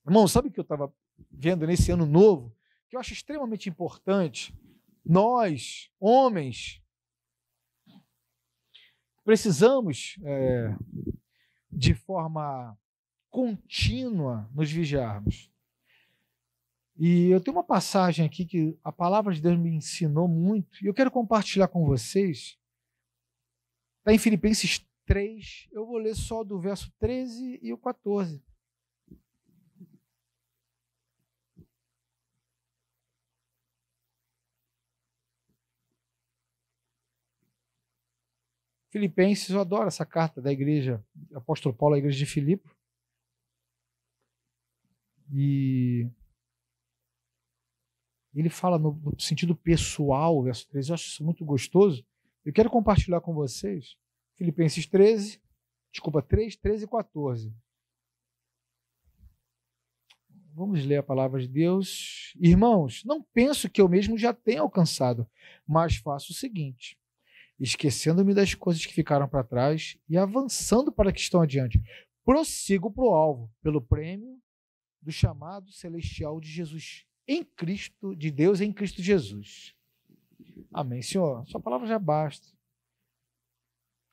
Irmão, sabe o que eu estava vendo nesse ano novo? Que eu acho extremamente importante. Nós, homens, precisamos, de forma contínua, nos vigiarmos. E eu tenho uma passagem aqui que a palavra de Deus me ensinou muito, e eu quero compartilhar com vocês. Está em Filipenses 3, eu vou ler só do verso 13 e o 14. Filipenses, eu adoro essa carta da igreja, apóstolo Paulo, à igreja de Filipe. E ele fala no sentido pessoal, verso 13, eu acho isso muito gostoso. Eu quero compartilhar com vocês Filipenses 3, 13 e 14. Vamos ler a palavra de Deus. Irmãos, não penso que eu mesmo já tenha alcançado, mas faço o seguinte: esquecendo-me das coisas que ficaram para trás e avançando para que estão adiante, prossigo para o alvo, pelo prêmio do chamado celestial de Jesus, em Cristo, de Deus em Cristo Jesus. Amém, Senhor. Sua palavra já basta.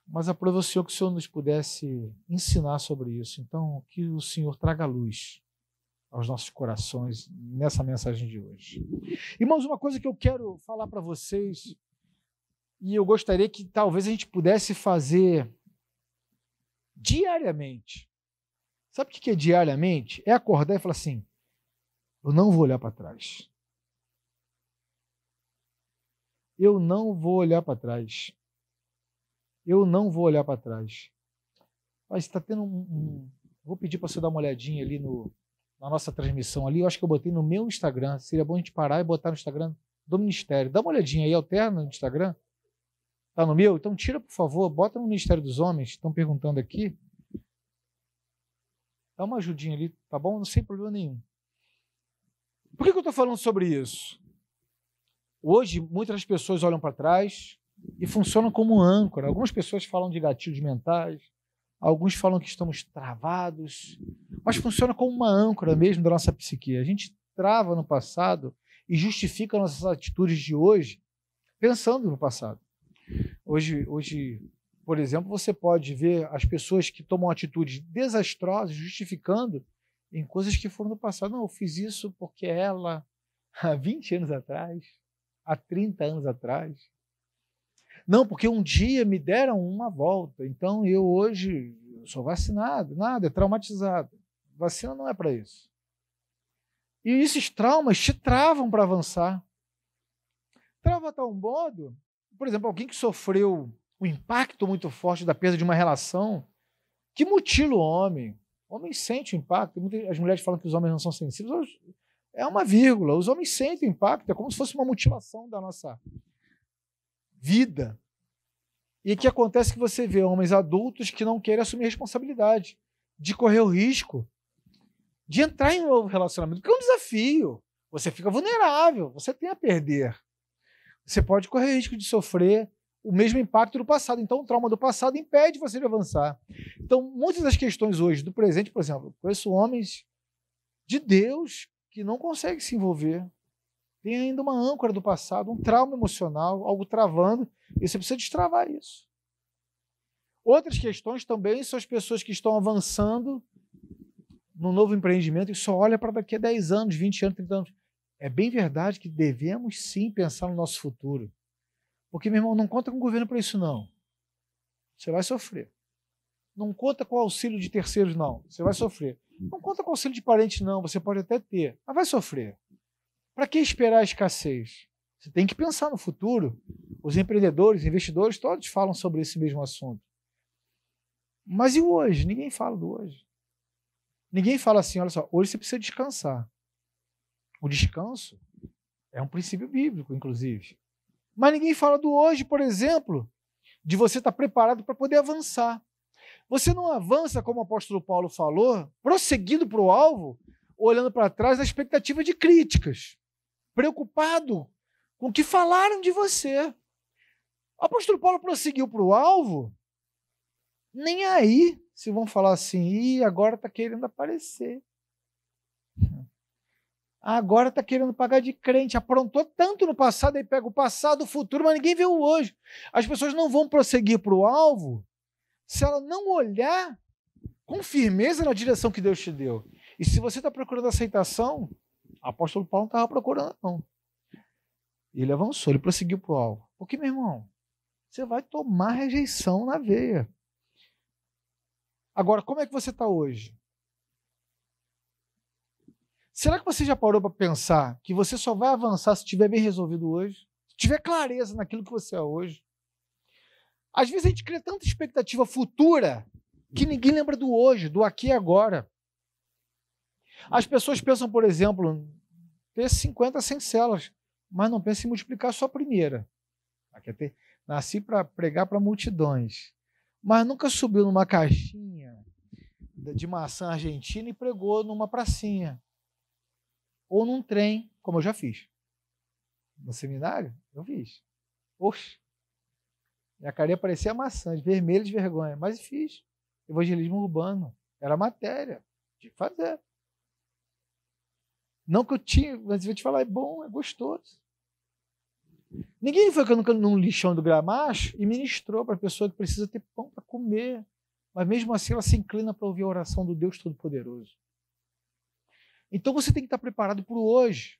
Mas aprova o Senhor que o Senhor nos pudesse ensinar sobre isso. Então, que o Senhor traga luz aos nossos corações nessa mensagem de hoje. Irmãos, uma coisa que eu quero falar para vocês, e eu gostaria que talvez a gente pudesse fazer diariamente. Sabe o que é diariamente? É acordar e falar assim: eu não vou olhar para trás. Eu não vou olhar para trás. Eu não vou olhar para trás. Mas está tendo Vou pedir para você dar uma olhadinha ali na nossa transmissão ali. Eu acho que eu botei no meu Instagram. Seria bom a gente parar e botar no Instagram do Ministério. Dá uma olhadinha aí, alterna no Instagram. Está no meu? Então tira, por favor, bota no Ministério dos Homens. Estão perguntando aqui. Dá uma ajudinha ali, tá bom? Não sem problema nenhum. Por que eu estou falando sobre isso? Hoje, muitas pessoas olham para trás e funcionam como âncora. Algumas pessoas falam de gatilhos mentais, alguns falam que estamos travados, mas funciona como uma âncora mesmo da nossa psique. A gente trava no passado e justifica nossas atitudes de hoje pensando no passado. Hoje, por exemplo, você pode ver as pessoas que tomam atitudes desastrosas justificando em coisas que foram no passado. Não, eu fiz isso porque ela, há 20 anos atrás, há 30 anos atrás. Não, porque um dia me deram uma volta, então eu hoje sou vacinado. Nada, é traumatizado. Vacina não é para isso. E esses traumas te travam para avançar. Trava a tal modo, por exemplo, alguém que sofreu o impacto muito forte da perda de uma relação, que mutila o homem. O homem sente o impacto. As mulheres falam que os homens não são sensíveis. É uma vírgula. Os homens sentem o impacto. É como se fosse uma mutilação da nossa vida. E o que acontece é que você vê homens adultos que não querem assumir a responsabilidade de correr o risco de entrar em um novo relacionamento, porque é um desafio. Você fica vulnerável. Você tem a perder. Você pode correr o risco de sofrer o mesmo impacto do passado. Então, o trauma do passado impede você de avançar. Então, muitas das questões hoje do presente, por exemplo, eu conheço homens de Deus que não conseguem se envolver. Tem ainda uma âncora do passado, um trauma emocional, algo travando, e você precisa destravar isso. Outras questões também são as pessoas que estão avançando num novo empreendimento e só olha para daqui a 10 anos, 20 anos, 30 anos. É bem verdade que devemos sim pensar no nosso futuro. Porque, meu irmão, não conta com o governo para isso, não. Você vai sofrer. Não conta com o auxílio de terceiros, não. Você vai sofrer. Não conta com o auxílio de parentes, não. Você pode até ter, mas vai sofrer. Para que esperar a escassez? Você tem que pensar no futuro. Os empreendedores, investidores, todos falam sobre esse mesmo assunto. Mas e o hoje? Ninguém fala do hoje. Ninguém fala assim, olha só, hoje você precisa descansar. O descanso é um princípio bíblico, inclusive. Mas ninguém fala do hoje, por exemplo, de você estar preparado para poder avançar. Você não avança, como o apóstolo Paulo falou, prosseguindo para o alvo, olhando para trás na expectativa de críticas, preocupado com o que falaram de você. O apóstolo Paulo prosseguiu para o alvo, nem aí se vão falar assim, agora está querendo aparecer. Agora está querendo pagar de crente, aprontou tanto no passado, aí pega o passado, o futuro, mas ninguém vê o hoje. As pessoas não vão prosseguir para o alvo se ela não olhar com firmeza na direção que Deus te deu. E se você está procurando aceitação, o apóstolo Paulo não estava procurando, não. Ele avançou, ele prosseguiu para o alvo. Porque, meu irmão, você vai tomar rejeição na veia. Agora, como é que você está hoje? Será que você já parou para pensar que você só vai avançar se estiver bem resolvido hoje? Se tiver clareza naquilo que você é hoje? Às vezes a gente cria tanta expectativa futura que ninguém lembra do hoje, do aqui e agora. As pessoas pensam, por exemplo, ter 50, 100 células, mas não pensam em multiplicar só a primeira. Nasci para pregar para multidões, mas nunca subiu numa caixinha de maçã argentina e pregou numa pracinha. Ou num trem, como eu já fiz. No seminário, eu fiz. Oxe, minha carinha parecia maçã, vermelha de vergonha, mas fiz. Evangelismo urbano. Era matéria. Tinha que fazer. Não que eu tinha, mas eu vou te falar, é bom, é gostoso. Ninguém foi num lixão do Gramacho e ministrou para a pessoa que precisa ter pão para comer. Mas mesmo assim ela se inclina para ouvir a oração do Deus Todo-Poderoso. Então você tem que estar preparado para o hoje,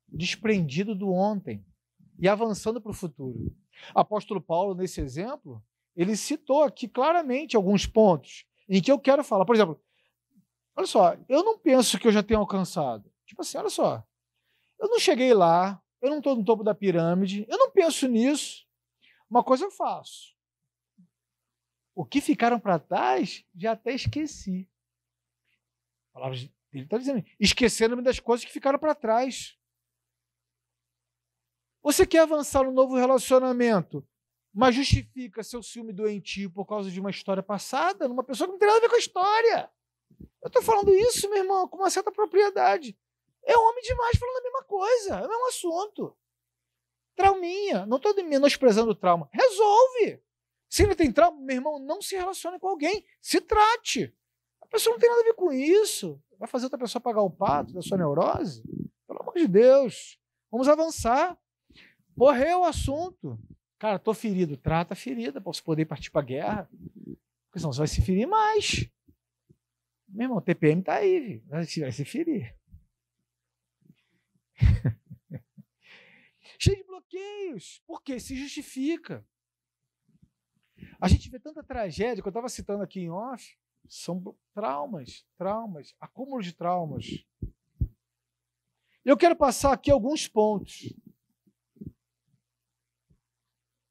desprendido do ontem e avançando para o futuro. Apóstolo Paulo, nesse exemplo, ele citou aqui claramente alguns pontos em que eu quero falar. Por exemplo, olha só, eu não penso que eu já tenho alcançado. Tipo assim, olha só, eu não cheguei lá, eu não estou no topo da pirâmide, eu não penso nisso. Uma coisa eu faço. O que ficaram para trás, já até esqueci. Palavras ele está dizendo, esquecendo-me das coisas que ficaram para trás. Você quer avançar no novo relacionamento, mas justifica seu ciúme doentio por causa de uma história passada, numa pessoa que não tem nada a ver com a história. Eu estou falando isso, meu irmão, com uma certa propriedade. É homem demais falando a mesma coisa, é o mesmo assunto. Trauminha, não estou menosprezando o trauma. Resolve. Se ele tem trauma, meu irmão, não se relacione com alguém, se trate. A pessoa não tem nada a ver com isso. Vai fazer outra pessoa pagar o pato da sua neurose? Pelo amor de Deus. Vamos avançar. Morreu o assunto. Cara, estou ferido. Trata a ferida para você poder partir para a guerra. Porque senão você vai se ferir mais. Meu irmão, o TPM está aí. Vai se ferir. Cheio de bloqueios. Por quê? Se justifica. A gente vê tanta tragédia, que eu estava citando aqui em off, são traumas, acúmulo de traumas. Eu quero passar aqui alguns pontos.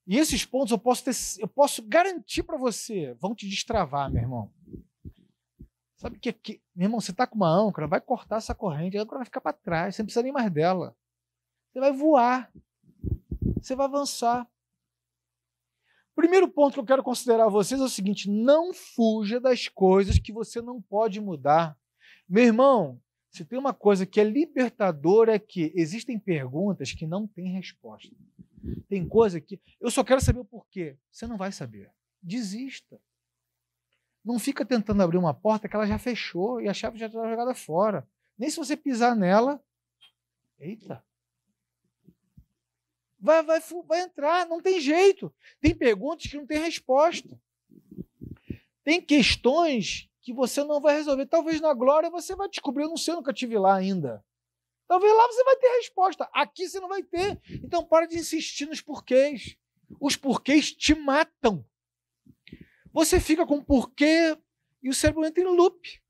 E esses pontos eu posso garantir para você, vão te destravar, meu irmão. Sabe que aqui, meu irmão, você está com uma âncora, vai cortar essa corrente, a âncora vai ficar para trás, você não precisa nem mais dela. Você vai voar, você vai avançar. Primeiro ponto que eu quero considerar a vocês é o seguinte: não fuja das coisas que você não pode mudar. Meu irmão, se tem uma coisa que é libertadora é que existem perguntas que não têm resposta. Tem coisa que eu só quero saber o porquê. Você não vai saber. Desista. Não fica tentando abrir uma porta que ela já fechou e a chave já está jogada fora. Nem se você pisar nela. Eita. Vai entrar, não tem jeito. Tem perguntas que não tem resposta. Tem questões que você não vai resolver. Talvez na glória você vai descobrir, eu não sei, eu nunca estive lá ainda. Talvez lá você vai ter resposta. Aqui você não vai ter. Então para de insistir nos porquês. Os porquês te matam. Você fica com porquê e o cérebro entra em loop.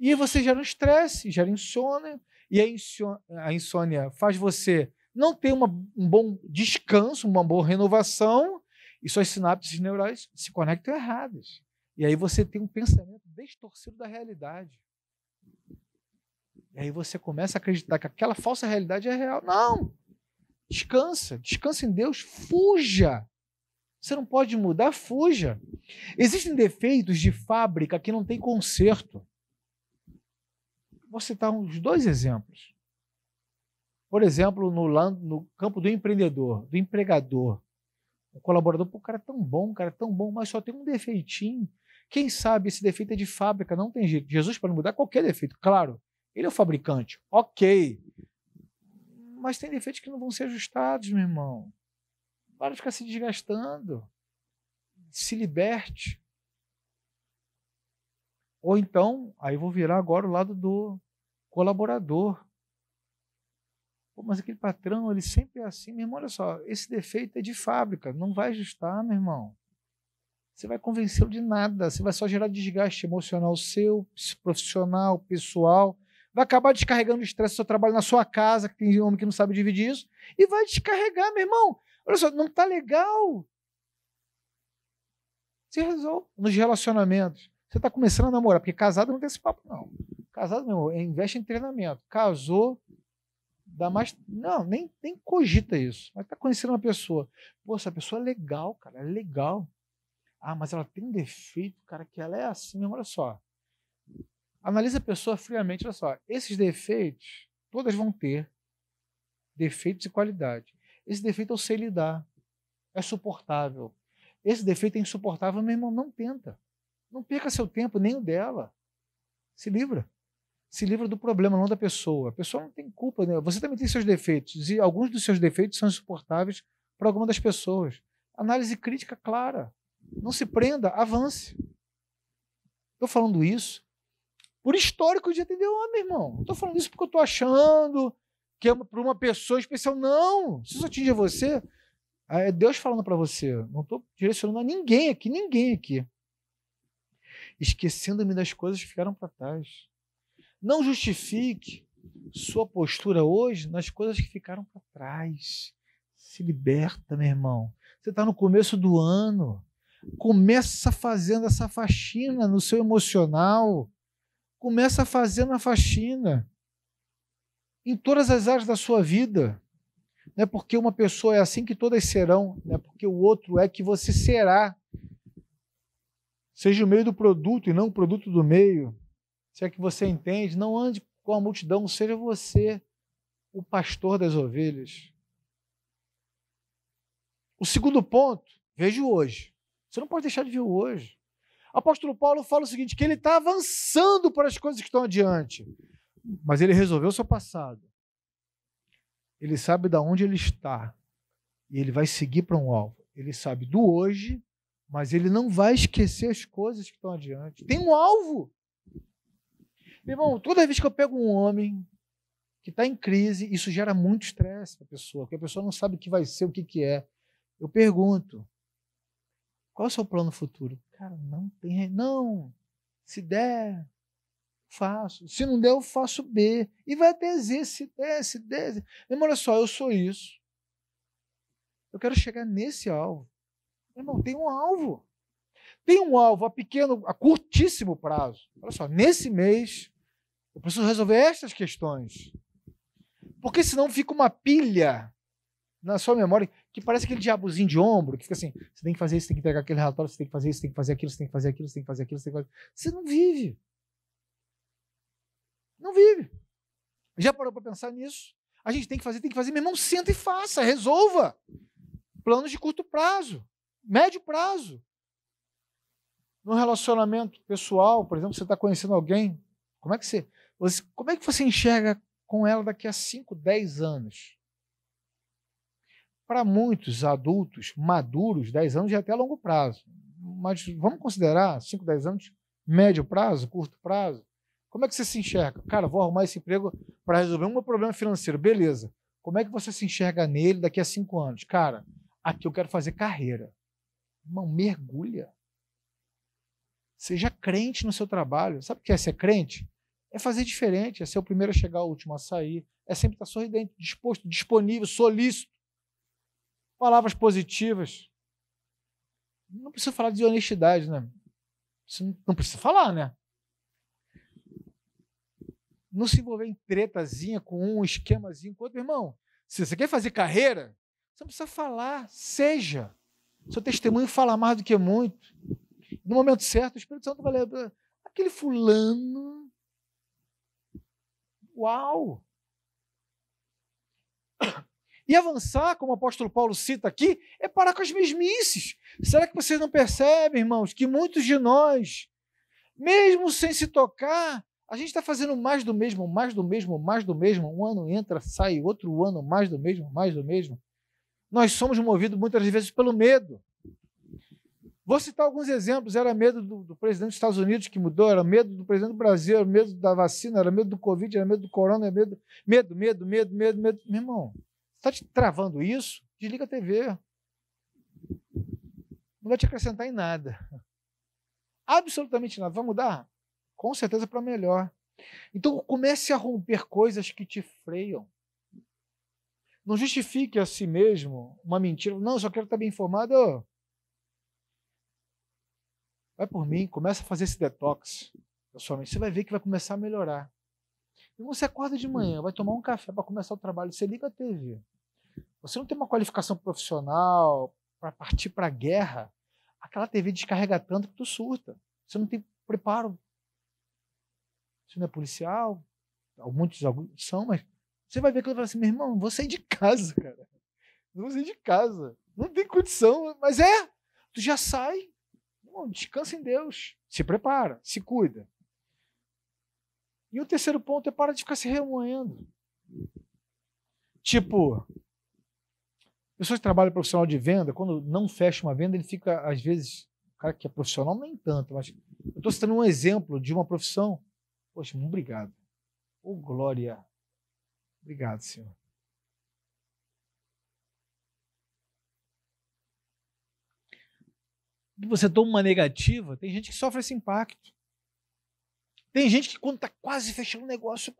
E aí você gera um estresse, gera insônia. E a insônia faz você não ter um bom descanso, uma boa renovação, e suas sinapses neurais se conectam erradas. E aí você tem um pensamento distorcido da realidade. E aí você começa a acreditar que aquela falsa realidade é real. Não! Descansa em Deus, fuja! Você não pode mudar, fuja! Existem defeitos de fábrica que não tem conserto. Vou citar uns 2 exemplos. Por exemplo, no campo do empreendedor, do empregador. O colaborador, o cara é tão bom, mas só tem um defeitinho Quem sabe esse defeito é de fábrica, não tem jeito. Jesus pode mudar qualquer defeito, claro. Ele é o fabricante, ok. Mas tem defeitos que não vão ser ajustados, meu irmão. Para de ficar se desgastando. Se liberte. Ou então, aí vou virar agora o lado do colaborador. Pô, mas aquele patrão, ele sempre é assim. Meu irmão, olha só, esse defeito é de fábrica, não vai ajustar, meu irmão. Você vai convencê-lo de nada, você vai só gerar desgaste emocional seu, profissional, pessoal. Vai acabar descarregando o estresse do seu trabalho na sua casa, que tem homem que não sabe dividir isso, e vai descarregar, meu irmão. Olha só, não está legal. Se resolve nos relacionamentos. Você está começando a namorar, porque casado não tem esse papo, não. Casado, meu irmão, investe em treinamento. Casou, dá mais. Não, nem cogita isso. Mas está conhecendo uma pessoa. Pô, essa pessoa é legal, cara, é legal. Ah, mas ela tem um defeito, cara, que ela é assim mesmo, olha só. Analisa a pessoa friamente, olha só. Esses defeitos, todas vão ter defeitos e qualidade. Esse defeito eu sei lidar. É suportável. Esse defeito é insuportável, meu irmão, não tenta. Não perca seu tempo, nem o dela. Se livra. Se livra do problema, não da pessoa. A pessoa não tem culpa, né? Você também tem seus defeitos. E alguns dos seus defeitos são insuportáveis para alguma das pessoas. Análise crítica clara. Não se prenda, avance. Estou falando isso por histórico de atender homem, irmão. Não estou falando isso porque eu estou achando que é para uma pessoa especial. Não! Se isso atinge você, é Deus falando para você. Não estou direcionando a ninguém aqui. Esquecendo-me das coisas que ficaram para trás. Não justifique sua postura hoje nas coisas que ficaram para trás. Se liberta, meu irmão. Você está no começo do ano. Começa fazendo essa faxina no seu emocional. Começa fazendo a faxina em todas as áreas da sua vida. Não é porque uma pessoa é assim que todas serão. Não é porque o outro é que você será. Seja o meio do produto e não o produto do meio. Se é que você entende, não ande com a multidão, seja você o pastor das ovelhas. O segundo ponto, vejo hoje. Você não pode deixar de ver o hoje. O apóstolo Paulo fala o seguinte, que ele está avançando para as coisas que estão adiante. Mas ele resolveu o seu passado. Ele sabe de onde ele está. E ele vai seguir para um alvo. Ele sabe do hoje, mas ele não vai esquecer as coisas que estão adiante. Tem um alvo. Meu irmão, toda vez que eu pego um homem que está em crise, isso gera muito estresse para a pessoa, porque a pessoa não sabe o que vai ser, o que é. Eu pergunto, qual é o seu plano futuro? Cara, não tem. Não. Se der, faço. Se não der, eu faço B. E vai até Z, se der, se der. Meu irmão, olha só, eu sou isso. Eu quero chegar nesse alvo. Meu irmão, tem um alvo. Tem um alvo a curtíssimo prazo. Olha só, nesse mês, eu preciso resolver estas questões. Porque senão fica uma pilha na sua memória, que parece aquele diabozinho de ombro, que fica assim, você tem que fazer isso, tem que entregar aquele relatório, você tem que fazer isso, tem que fazer aquilo, você tem que fazer aquilo, você tem que fazer aquilo, você tem que fazer... Você não vive. Não vive. Já parou para pensar nisso? A gente tem que fazer, meu irmão, senta e faça, resolva. Planos de curto prazo, médio prazo. No relacionamento pessoal, por exemplo, você está conhecendo alguém, como é que você enxerga com ela daqui a 5, 10 anos? Para muitos adultos maduros, 10 anos já é até longo prazo. Mas vamos considerar 5, 10 anos, médio prazo, curto prazo? Como é que você se enxerga? Cara, vou arrumar esse emprego para resolver um problema financeiro. Beleza. Como é que você se enxerga nele daqui a 5 anos? Cara, aqui eu quero fazer carreira. Irmão, mergulha. Seja crente no seu trabalho. Sabe o que é ser crente? É fazer diferente, é ser o primeiro a chegar, o último a sair. É sempre estar sorridente, disposto, disponível, solícito. Palavras positivas. Não precisa falar de honestidade, né? Você não precisa falar, né? Não se envolver em tretazinha com um, esquemazinho com outro. Irmão, se você quer fazer carreira, você não precisa falar. Seja. Seu testemunho fala mais do que muito. No momento certo, o Espírito Santo vai lembrar. Aquele fulano. Uau! E avançar, como o apóstolo Paulo cita aqui, é parar com as mesmices. Será que vocês não percebem, irmãos, que muitos de nós, mesmo sem se tocar, a gente está fazendo mais do mesmo, mais do mesmo, mais do mesmo. Um ano entra, sai, outro ano, mais do mesmo, mais do mesmo. Nós somos movidos muitas vezes pelo medo. Vou citar alguns exemplos. Era medo do presidente dos Estados Unidos que mudou, era medo do presidente do Brasil, era medo da vacina, era medo do Covid, era medo do corona, era medo. Meu irmão, está te travando isso? Desliga a TV. Não vai te acrescentar em nada. Absolutamente nada. Vai mudar? Com certeza para melhor. Então comece a romper coisas que te freiam. Não justifique a si mesmo uma mentira. Não, eu só quero estar bem informado. Vai por mim, começa a fazer esse detox da sua mente. Você vai ver que vai começar a melhorar. E você acorda de manhã, vai tomar um café para começar o trabalho, você liga a TV. Você não tem uma qualificação profissional para partir para a guerra, aquela TV descarrega tanto que tu surta. Você não tem preparo. Você não é policial, muitos são, mas você vai ver que ele fala assim, meu irmão, vou sair de casa, cara. Não vou sair de casa. Não tem condição, mas tu já sai. Descansa em Deus, se prepara, se cuida. E o terceiro ponto é para de ficar se remoendo. Tipo, pessoas que trabalham profissional de venda, quando não fecha uma venda, ele fica, às vezes, o cara que é profissional, nem tanto, mas eu estou citando um exemplo de uma profissão. Poxa, muito obrigado. Ô, glória. Obrigado, Senhor. Você toma uma negativa, tem gente que sofre esse impacto. Tem gente que quando está quase fechando um negócio,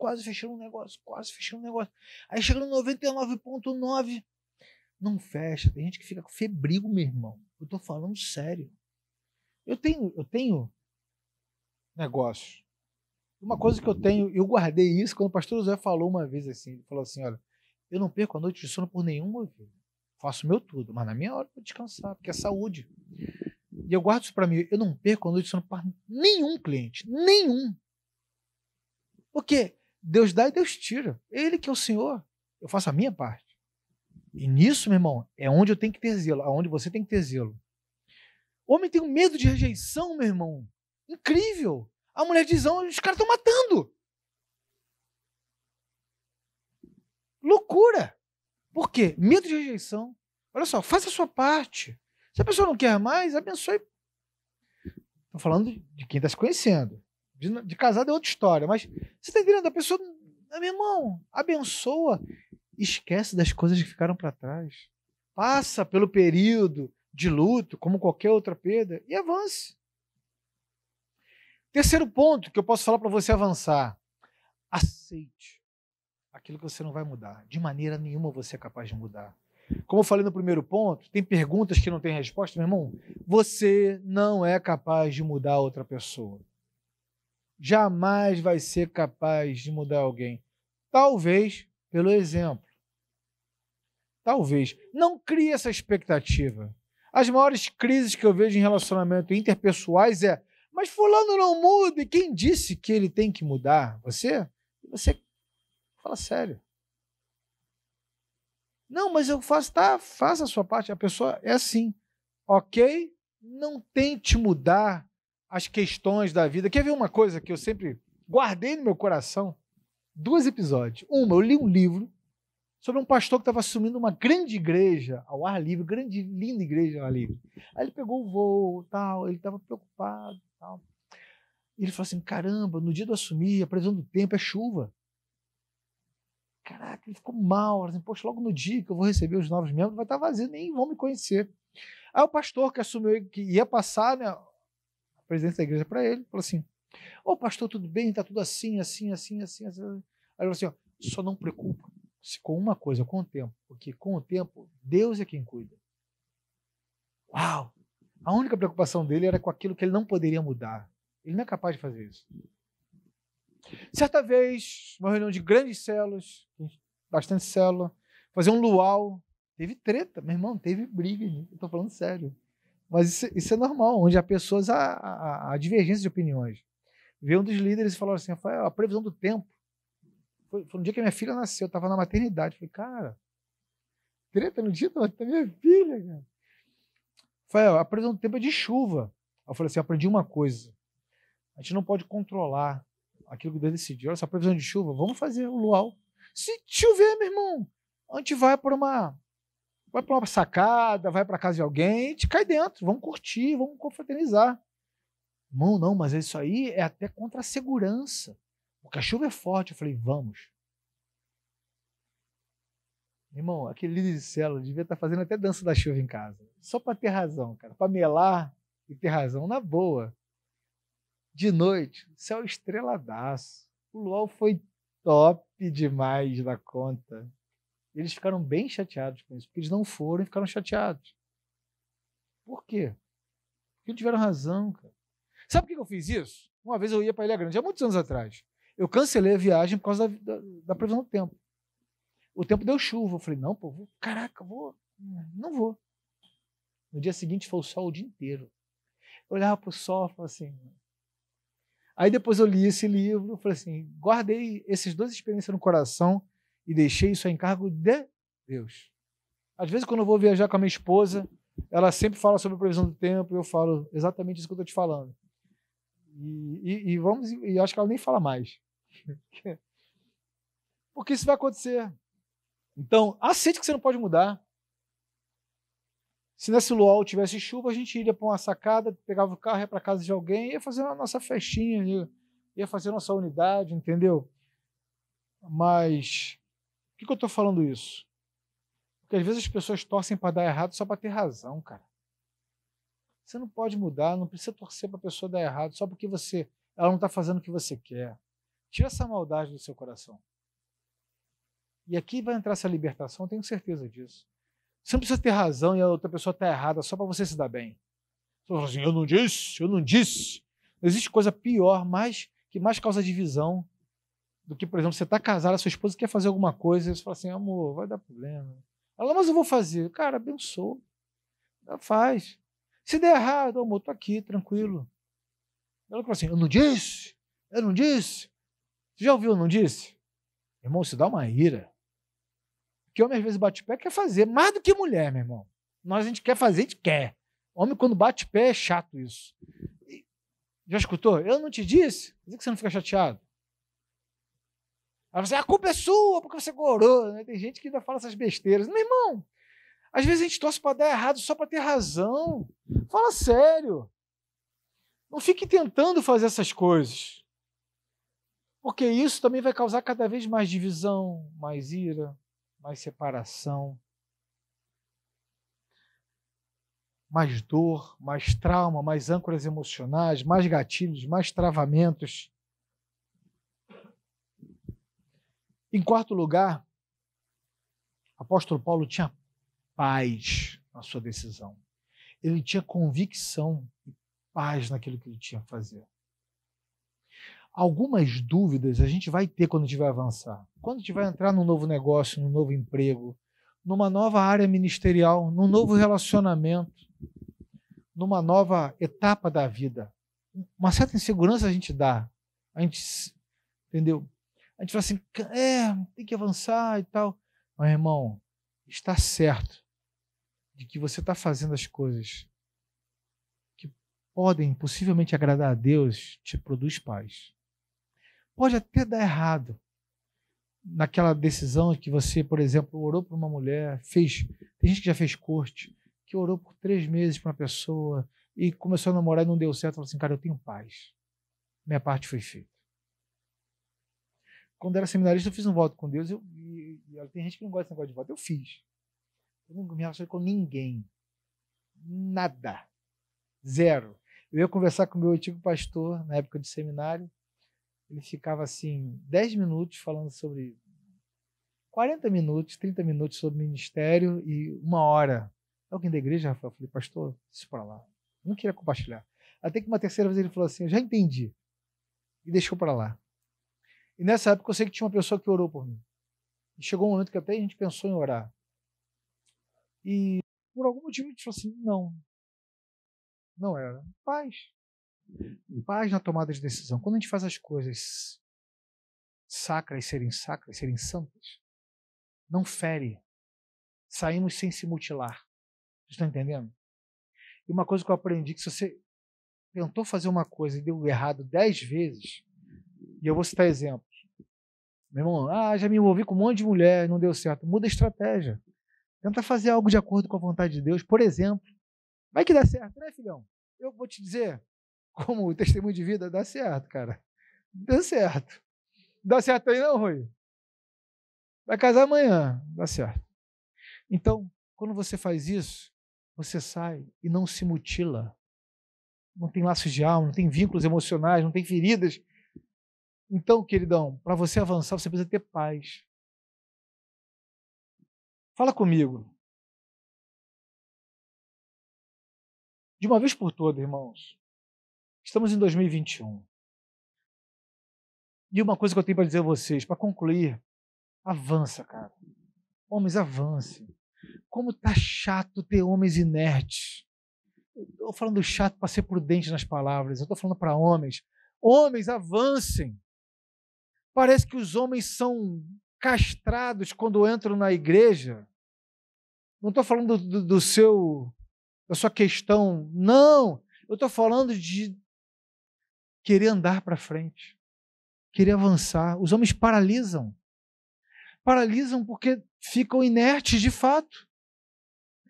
aí chega no 99,9, não fecha. Tem gente que fica febril, meu irmão. Eu estou falando sério. Eu tenho negócio. Uma coisa que eu guardei isso quando o pastor José falou uma vez assim, ele falou assim, olha, eu não perco a noite de sono por nenhum motivo. Faço o meu tudo, mas na minha hora eu vou descansar, porque é saúde. E eu guardo isso para mim. Eu não perco a noite de sono para nenhum cliente. Nenhum. Porque Deus dá e Deus tira. Ele que é o Senhor. Eu faço a minha parte. E nisso, meu irmão, é onde eu tenho que ter zelo. Aonde você tem que ter zelo. O homem tem um medo de rejeição, meu irmão. Incrível. A mulher diz, os caras estão matando. Loucura. Por quê? Medo de rejeição. Olha só, faça a sua parte. Se a pessoa não quer mais, abençoe. Estou falando de quem está se conhecendo. De casado é outra história. Mas você está entendendo? A pessoa, meu irmão, abençoa. Esquece das coisas que ficaram para trás. Passa pelo período de luto, como qualquer outra perda, e avance. Terceiro ponto que eu posso falar para você avançar. Aceite aquilo que você não vai mudar. De maneira nenhuma você é capaz de mudar. Como eu falei no primeiro ponto, tem perguntas que não têm resposta, meu irmão. Você não é capaz de mudar outra pessoa. Jamais vai ser capaz de mudar alguém. Talvez pelo exemplo. Talvez. Não crie essa expectativa. As maiores crises que eu vejo em relacionamento interpessoais mas fulano não muda, e quem disse que ele tem que mudar? Você? Você fala sério. Não, mas eu faço, tá, faça a sua parte. A pessoa é assim, ok? Não tente mudar as questões da vida. Quer ver uma coisa que eu sempre guardei no meu coração? 2 episódios. Eu li um livro sobre um pastor que estava assumindo uma grande igreja ao ar livre, grande, linda igreja ao ar livre. Aí ele pegou o voo, tal, ele estava preocupado, tal. E ele falou assim, caramba, no dia do assumir, a previsão do tempo é chuva. Caraca, ele ficou mal. Assim, poxa, logo no dia que eu vou receber os novos membros, vai estar vazio, nem vão me conhecer. Aí o pastor que assumiu, que ia passar, né, a presidência da igreja para ele, falou assim, pastor, tudo bem? Está tudo assim. Aí ele falou assim, só não preocupa-se com uma coisa, com o tempo, porque com o tempo, Deus é quem cuida. Uau! A única preocupação dele era com aquilo que ele não poderia mudar. Ele não é capaz de fazer isso. Certa vez, uma reunião de grandes células, bastante célula, fazer um luau, teve treta, meu irmão, teve briga, eu estou falando sério. Mas isso é normal, onde há pessoas, há divergência de opiniões. Veio um dos líderes e falou assim, Rafael, a previsão do tempo, foi no dia que a minha filha nasceu, eu estava na maternidade, falei, cara, treta no dia da minha filha, cara. Falei, a previsão do tempo é de chuva. Eu falei assim, aprendi uma coisa. A gente não pode controlar aquilo que Deus decidiu. Olha só, previsão de chuva, vamos fazer o luau. Se chover, meu irmão, a gente vai para uma sacada, vai para casa de alguém, a gente cai dentro, vamos curtir, vamos confraternizar. Irmão, não, mas isso aí é até contra a segurança. Porque a chuva é forte. Eu falei, vamos. Irmão, aquele líder de célula devia estar fazendo até dança da chuva em casa. Só para ter razão, cara. Para melar e ter razão, na boa. De noite, céu estreladaço. O luau foi top demais da conta. Eles ficaram bem chateados com isso, porque eles não foram e ficaram chateados. Por quê? Porque não tiveram razão, cara. Sabe por que eu fiz isso? Uma vez eu ia para Ilha Grande, há muitos anos atrás. Eu cancelei a viagem por causa da previsão do tempo. O tempo deu chuva. Eu falei, não, pô, caraca, vou. Não vou. No dia seguinte foi o sol o dia inteiro. Eu olhava para o sol e falava assim. Aí depois eu li esse livro, eu falei assim, guardei essas duas experiências no coração e deixei isso a encargo de Deus. Às vezes, quando eu vou viajar com a minha esposa, ela sempre fala sobre a previsão do tempo e eu falo exatamente isso que eu estou te falando. E acho que ela nem fala mais. Porque isso vai acontecer. Então, aceite que você não pode mudar. Se nesse luau tivesse chuva, a gente iria para uma sacada, pegava o carro, ia para casa de alguém, ia fazer a nossa festinha, ia fazer a nossa unidade, entendeu? Mas, por que eu estou falando isso? Porque às vezes as pessoas torcem para dar errado só para ter razão, cara. Você não pode mudar, não precisa torcer para a pessoa dar errado só porque ela não está fazendo o que você quer. Tira essa maldade do seu coração. E aqui vai entrar essa libertação, eu tenho certeza disso. Você não precisa ter razão e a outra pessoa está errada só para você se dar bem. Você fala assim, eu não disse. Não existe coisa pior, que mais causa divisão do que, por exemplo, você está casado, a sua esposa quer fazer alguma coisa, e você fala assim, amor, vai dar problema. Ela, mas eu vou fazer. Cara, abençoa. Ela faz. Se der errado, amor, estou aqui, tranquilo. Ela fala assim, eu não disse. Você já ouviu, eu não disse? Irmão, se dá uma ira. Porque homem às vezes bate pé, quer fazer mais do que mulher, meu irmão. Nós a gente quer fazer, a gente quer. Homem quando bate pé é chato isso. Já escutou? Eu não te disse? Quer dizer que você não fica chateado? Ela fala assim, a culpa é sua, porque você gorou. Tem gente que ainda fala essas besteiras. Meu irmão, às vezes a gente torce para dar errado só para ter razão. Fala sério. Não fique tentando fazer essas coisas. Porque isso também vai causar cada vez mais divisão, mais ira, mais separação, mais dor, mais trauma, mais âncoras emocionais, mais gatilhos, mais travamentos. Em quarto lugar, o apóstolo Paulo tinha paz na sua decisão. Ele tinha convicção e paz naquilo que ele tinha a fazer. Algumas dúvidas a gente vai ter quando a gente vai avançar. Quando a gente vai entrar num novo negócio, num novo emprego, numa nova área ministerial, num novo relacionamento, numa nova etapa da vida. Uma certa insegurança a gente dá. A gente, entendeu? A gente fala assim, tem que avançar e tal. Mas, irmão, está certo de que você está fazendo as coisas que podem possivelmente agradar a Deus, te produz paz. Pode até dar errado naquela decisão que você, por exemplo, orou para uma mulher, tem gente que já fez corte, que orou por 3 meses para uma pessoa e começou a namorar e não deu certo, falou assim, cara, eu tenho paz. Minha parte foi feita. Quando eu era seminarista, eu fiz um voto com Deus e tem gente que não gosta desse negócio de voto. Eu fiz. Eu não me relacionei com ninguém. Nada. Zero. Eu ia conversar com o meu antigo pastor, na época de seminário, ele ficava assim, 10 minutos falando sobre 40 minutos, 30 minutos sobre ministério e 1 hora. Alguém da igreja, Rafael, eu falei, pastor, isso para lá. Eu não queria compartilhar. Até que uma terceira vez ele falou assim, eu já entendi. E deixou para lá. E nessa época eu sei que tinha uma pessoa que orou por mim. E chegou um momento que até a gente pensou em orar. E por algum motivo a gente falou assim, não era. Paz. Paz na tomada de decisão. Quando a gente faz as coisas sacras serem santas, não fere. saímos sem se mutilar. Vocês estão entendendo? E uma coisa que eu aprendi, que se você tentou fazer uma coisa e deu errado 10 vezes, e eu vou citar exemplos. Meu irmão, já me envolvi com um monte de mulher e não deu certo. Muda a estratégia. Tenta fazer algo de acordo com a vontade de Deus. Por exemplo, vai que dá certo, né, filhão? Eu vou te dizer, como testemunho de vida, dá certo, cara. Dá certo. Dá certo aí não, Rui? Vai casar amanhã. Dá certo. Então, quando você faz isso, você sai e não se mutila. Não tem laços de alma, não tem vínculos emocionais, não tem feridas. Então, queridão, para você avançar, você precisa ter paz. Fala comigo. De uma vez por todas, irmãos, estamos em 2021. E uma coisa que eu tenho para dizer a vocês, para concluir, avança, cara. Homens, avance. Como tá chato ter homens inertes. Eu estou falando chato para ser prudente nas palavras. Eu estou falando para homens. Homens, avancem. Parece que os homens são castrados quando entram na igreja. Não estou falando da sua questão. Não. Eu estou falando de querer andar para frente. Querer avançar. Os homens paralisam. Paralisam porque ficam inertes de fato.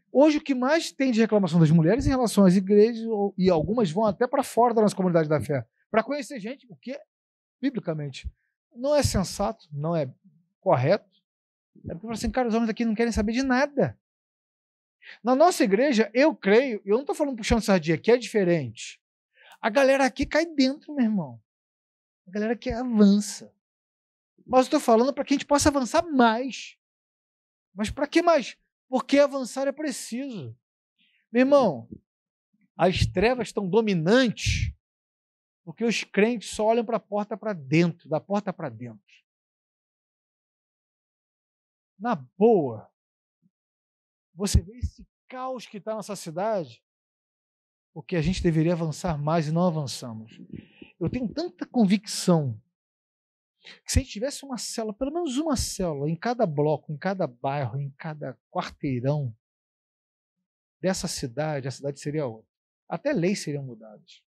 Hoje o que mais tem de reclamação das mulheres em relação às igrejas, e algumas vão até para fora da nossa comunidade da fé, para conhecer gente, o que, biblicamente, não é sensato, não é correto. É porque assim, cara, os homens aqui não querem saber de nada. Na nossa igreja, eu creio, eu não estou falando puxando sardinha, que é diferente. A galera aqui cai dentro, meu irmão. A galera que avança. Mas eu estou falando para que a gente possa avançar mais. Mas para que mais? Porque avançar é preciso. Meu irmão, as trevas estão dominantes porque os crentes só olham para a porta para dentro, da porta para dentro. Na boa, você vê esse caos que está na nossa cidade, porque a gente deveria avançar mais e não avançamos. Eu tenho tanta convicção que se a gente tivesse uma célula, pelo menos uma célula, em cada bloco, em cada bairro, em cada quarteirão dessa cidade, a cidade seria outra. Até leis seriam mudadas.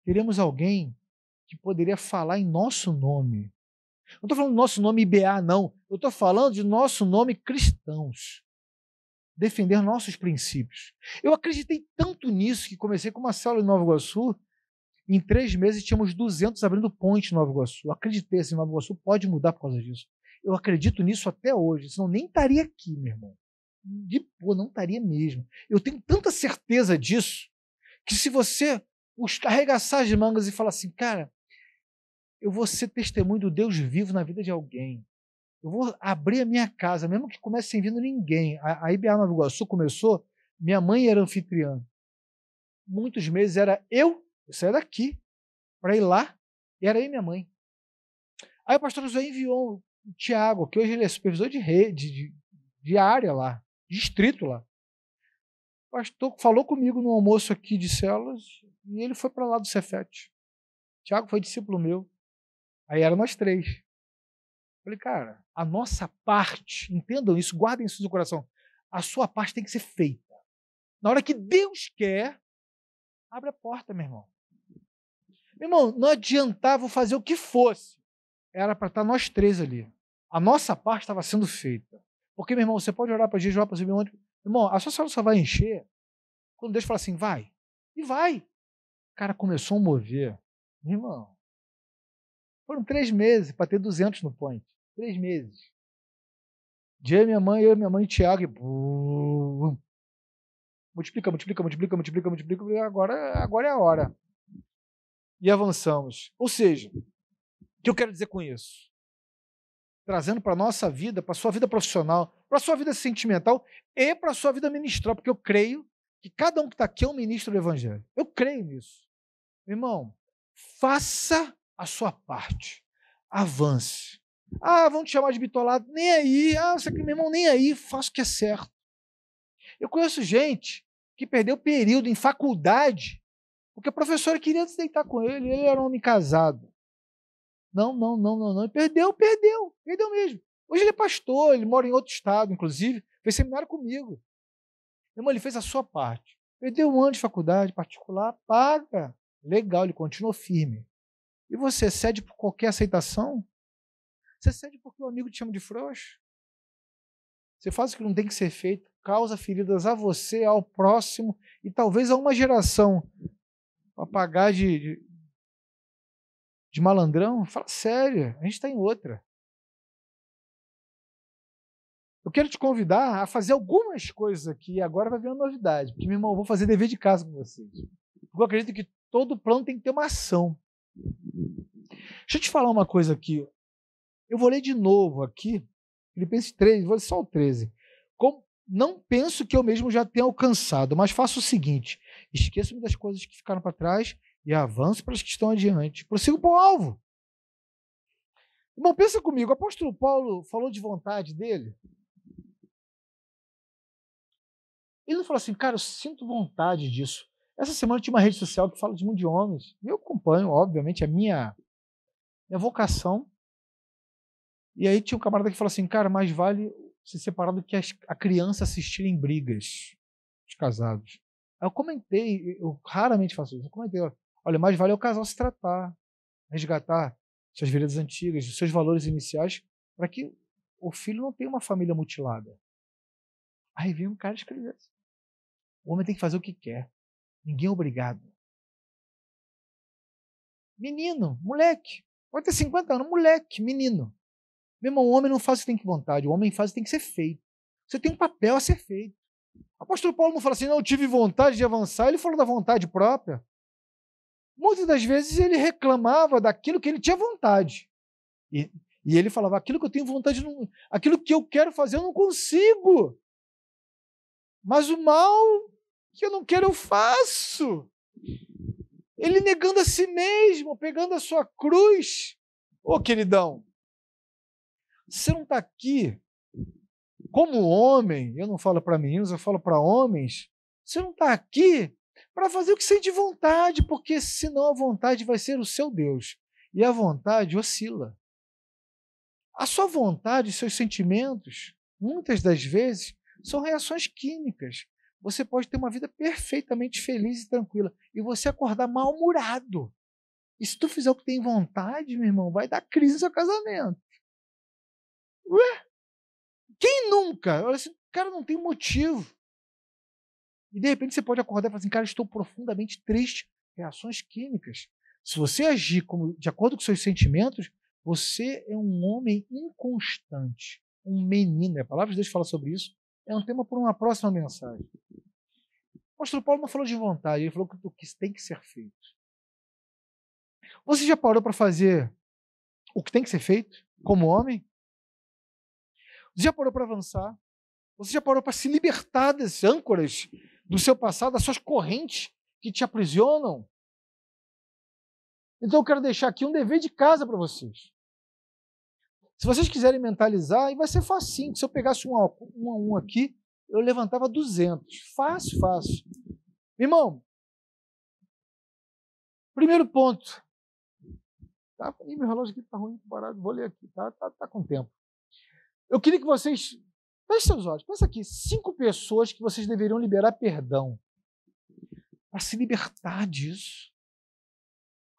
Teríamos alguém que poderia falar em nosso nome. Não estou falando do nosso nome IBA, não. Eu estou falando de nosso nome cristãos. Defender nossos princípios. Eu acreditei tanto nisso que comecei com uma célula em Nova Iguaçu. Em 3 meses tínhamos 200 abrindo ponte em Nova Iguaçu. Eu acreditei assim, Nova Iguaçu pode mudar por causa disso. Eu acredito nisso até hoje, senão nem estaria aqui, meu irmão. Não estaria mesmo. Eu tenho tanta certeza disso, que se você arregaçar as mangas e falar assim, cara, eu vou ser testemunho do Deus vivo na vida de alguém. Eu vou abrir a minha casa, mesmo que comece sem vindo ninguém. A IBA Nova Iguaçu começou, minha mãe era anfitriã. Muitos meses era eu saía daqui para ir lá, e era eu e minha mãe. Aí o pastor José enviou o Tiago, que hoje ele é supervisor de rede, de área lá, distrito lá. O pastor falou comigo no almoço aqui de células, e ele foi para lá do Cefete. Tiago foi discípulo meu. Aí eram nós 3. Falei, cara, a nossa parte, entendam isso, guardem isso no coração, a sua parte tem que ser feita. Na hora que Deus quer, abre a porta, meu irmão. Meu irmão, não adiantava fazer o que fosse. Era para estar nós 3 ali. A nossa parte estava sendo feita. Porque, meu irmão, você pode orar para Jesus, orar para o meu irmão, a sua célula só vai encher quando Deus fala assim, vai. E vai. O cara começou a mover. Meu irmão, foram 3 meses para ter 200 no point. 3 meses. Eu e minha mãe e Tiago, e multiplica, agora é a hora. E avançamos. Ou seja, o que eu quero dizer com isso? Trazendo para a nossa vida, para a sua vida profissional, para a sua vida sentimental e para a sua vida ministral, porque eu creio que cada um que está aqui é um ministro do Evangelho. Eu creio nisso. Meu irmão, faça a sua parte. Avance. Vão te chamar de bitolado. Nem aí. Você aqui, meu irmão, nem aí. Faça o que é certo. Eu conheço gente que perdeu período em faculdade porque a professora queria se deitar com ele. Ele era um homem casado. Não. Perdeu mesmo. Hoje ele é pastor, ele mora em outro estado, inclusive. fez seminário comigo. Irmão, ele fez a sua parte. Perdeu um ano de faculdade particular, paga. Legal, ele continuou firme. E você cede por qualquer aceitação? Você cede porque o amigo te chama de frouxo? Você faz o que não tem que ser feito, causa feridas a você, ao próximo e talvez a uma geração. Para pagar de malandrão? Fala sério, a gente está em outra. Eu quero te convidar a fazer algumas coisas aqui, e agora vai vir uma novidade, porque, meu irmão, eu vou fazer dever de casa com vocês. Porque eu acredito que todo plano tem que ter uma ação. Deixa eu te falar uma coisa aqui. Eu vou ler de novo aqui, Filipenses 3, vou ler só o 13. Não penso que eu mesmo já tenha alcançado, mas faço o seguinte: esqueço-me das coisas que ficaram para trás e avanço para as que estão adiante. Prossigo para o alvo. Irmão, pensa comigo, o apóstolo Paulo falou de vontade dele. Ele não falou assim, cara, eu sinto vontade disso. Essa semana tinha uma rede social que fala de mundo de homens. Eu acompanho, obviamente, a minha vocação. E aí tinha um camarada que falou assim, cara, mais vale se separar do que a criança assistir em brigas dos casados. Aí eu comentei, eu raramente faço isso, eu comentei, olha, mais vale o casal se tratar, resgatar suas veredas antigas, seus valores iniciais, para que o filho não tenha uma família mutilada. Aí vem um cara escrever assim. O homem tem que fazer o que quer. Ninguém é obrigado. Menino, moleque. Pode ter 50 anos, moleque, menino. Meu irmão, o homem não faz o que tem que vontade. O homem faz o que tem que ser feito. Você tem um papel a ser feito. O apóstolo Paulo não fala assim, não, eu tive vontade de avançar. Ele falou da vontade própria. Muitas das vezes ele reclamava daquilo que ele tinha vontade. E ele falava, aquilo que eu tenho vontade, aquilo que eu quero fazer, eu não consigo. Mas o mal que eu não quero, eu faço. Ele negando a si mesmo, pegando a sua cruz. Ô, queridão, você não está aqui como homem, eu não falo para meninos, eu falo para homens, você não está aqui para fazer o que sente vontade, porque senão a vontade vai ser o seu Deus. E a vontade oscila. A sua vontade, os seus sentimentos, muitas das vezes, são reações químicas. Você pode ter uma vida perfeitamente feliz e tranquila e você acordar mal-humorado. E se tu fizer o que tem vontade, meu irmão, vai dar crise no seu casamento. Ué? Quem nunca? Olha assim, cara, não tem motivo. E de repente você pode acordar e falar assim, cara, estou profundamente triste. Reações químicas. Se você agir de acordo com seus sentimentos, você é um homem inconstante. Um menino. A palavra de Deus fala sobre isso. É um tema para uma próxima mensagem. O apóstolo Paulo não falou de vontade, ele falou que o que tem que ser feito. Você já parou para fazer o que tem que ser feito, como homem? Você já parou para avançar? Você já parou para se libertar das âncoras do seu passado, das suas correntes que te aprisionam? Então eu quero deixar aqui um dever de casa para vocês. Se vocês quiserem mentalizar, e vai ser facinho. Se eu pegasse um a um aqui, eu levantava 200. Fácil, fácil. Irmão, primeiro ponto. Tá? Ih, meu relógio aqui está ruim, parado. Vou ler aqui, tá com tempo. Eu queria que vocês... Feche seus olhos. Pensa aqui, 5 pessoas que vocês deveriam liberar perdão. Para se libertar disso.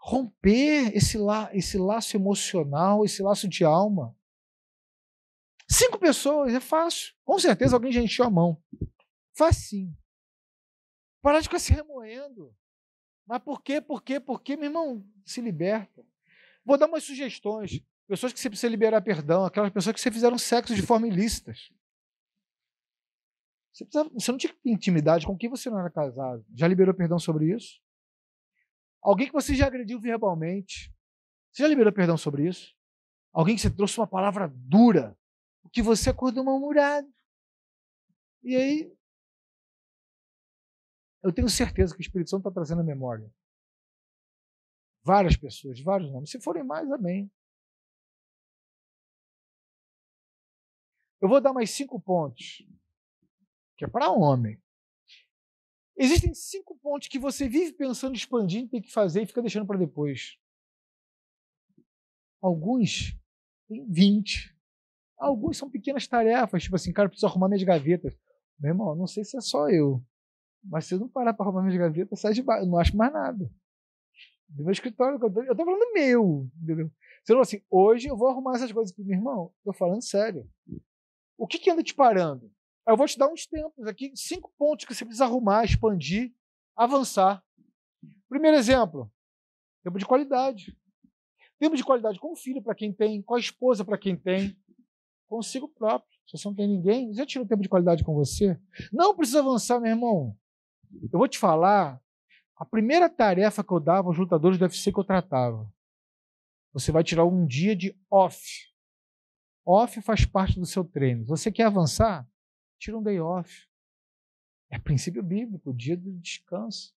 Romper esse laço emocional, esse laço de alma. 5 pessoas, é fácil. Com certeza alguém já encheu a mão. Facinho. Parar de ficar se remoendo. Mas por quê? Meu irmão, se liberta. Vou dar umas sugestões. Pessoas que você precisa liberar perdão, aquelas pessoas que você fizeram sexo de forma ilícita. Você não tinha intimidade com quem você não era casado. Já liberou perdão sobre isso? Alguém que você já agrediu verbalmente. Você já liberou perdão sobre isso? Alguém que você trouxe uma palavra dura, que você acordou mal-humorado. E aí, eu tenho certeza que o Espírito Santo está trazendo a memória. Várias pessoas, vários nomes. Se forem mais, amém. Eu vou dar mais 5 pontos, que é para homem. Existem 5 pontos que você vive pensando em expandir, tem que fazer e fica deixando para depois. Alguns têm 20. Alguns são pequenas tarefas, tipo assim, cara, eu preciso arrumar minhas gavetas. Meu irmão, não sei se é só eu, mas se eu não parar para arrumar minhas gavetas, sai de baixo, eu não acho mais nada. Do meu escritório, eu tô falando meu, entendeu? Você não assim, hoje eu vou arrumar essas coisas aqui, meu irmão, tô falando sério. O que anda te parando? Eu vou te dar uns tempos aqui, 5 pontos que você precisa arrumar, expandir, avançar. Primeiro exemplo, tempo de qualidade. Tempo de qualidade com o filho para quem tem, com a esposa para quem tem, consigo próprio. Se você não tem ninguém, já tirou tempo de qualidade com você? Não precisa avançar, meu irmão. Eu vou te falar, a primeira tarefa que eu dava aos lutadores do UFC que eu tratava. Você vai tirar um dia de off. Off faz parte do seu treino. Você quer avançar? Tira um day off. É princípio bíblico, o dia do descanso.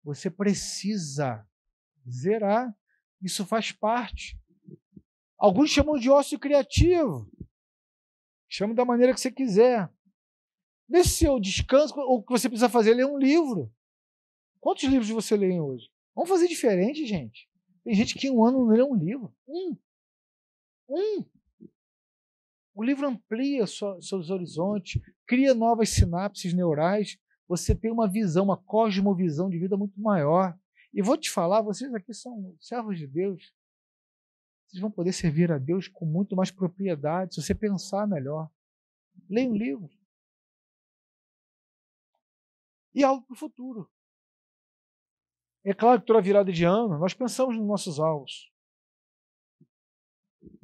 Você precisa zerar. Isso faz parte. Alguns chamam de ócio criativo. Chama da maneira que você quiser. Nesse seu descanso, o que você precisa fazer é ler um livro. Quantos livros você lê hoje? Vamos fazer diferente, gente. Tem gente que em um ano não lê um livro. O livro amplia seus horizontes, cria novas sinapses neurais. Você tem uma visão, uma cosmovisão de vida muito maior. E vou te falar, vocês aqui são servos de Deus. Vocês vão poder servir a Deus com muito mais propriedade, se você pensar melhor. Leia um livro. E algo para o futuro. É claro que toda virada de ano, nós pensamos nos nossos alvos.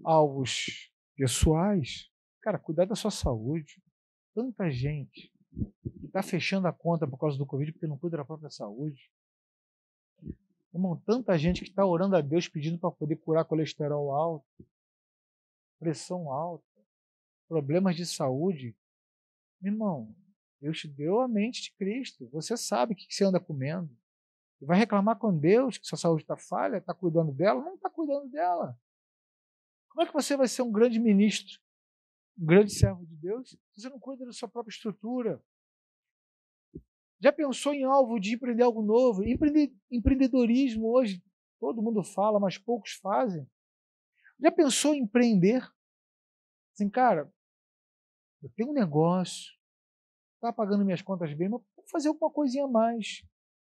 Alvos pessoais. Cara, cuidar da sua saúde. Tanta gente que está fechando a conta por causa do Covid porque não cuida da própria saúde. Irmão, tanta gente que está orando a Deus pedindo para poder curar colesterol alto, pressão alta, problemas de saúde. Irmão, Deus te deu a mente de Cristo. Você sabe o que você anda comendo. E vai reclamar com Deus que sua saúde está falha, está cuidando dela? Não está cuidando dela. Como é que você vai ser um grande ministro, um grande servo de Deus, se você não cuida da sua própria estrutura? Já pensou em alvo de empreender algo novo? Empreendedorismo hoje, todo mundo fala, mas poucos fazem. Já pensou em empreender? Assim, cara, eu tenho um negócio, está pagando minhas contas bem, mas vou fazer alguma coisinha a mais.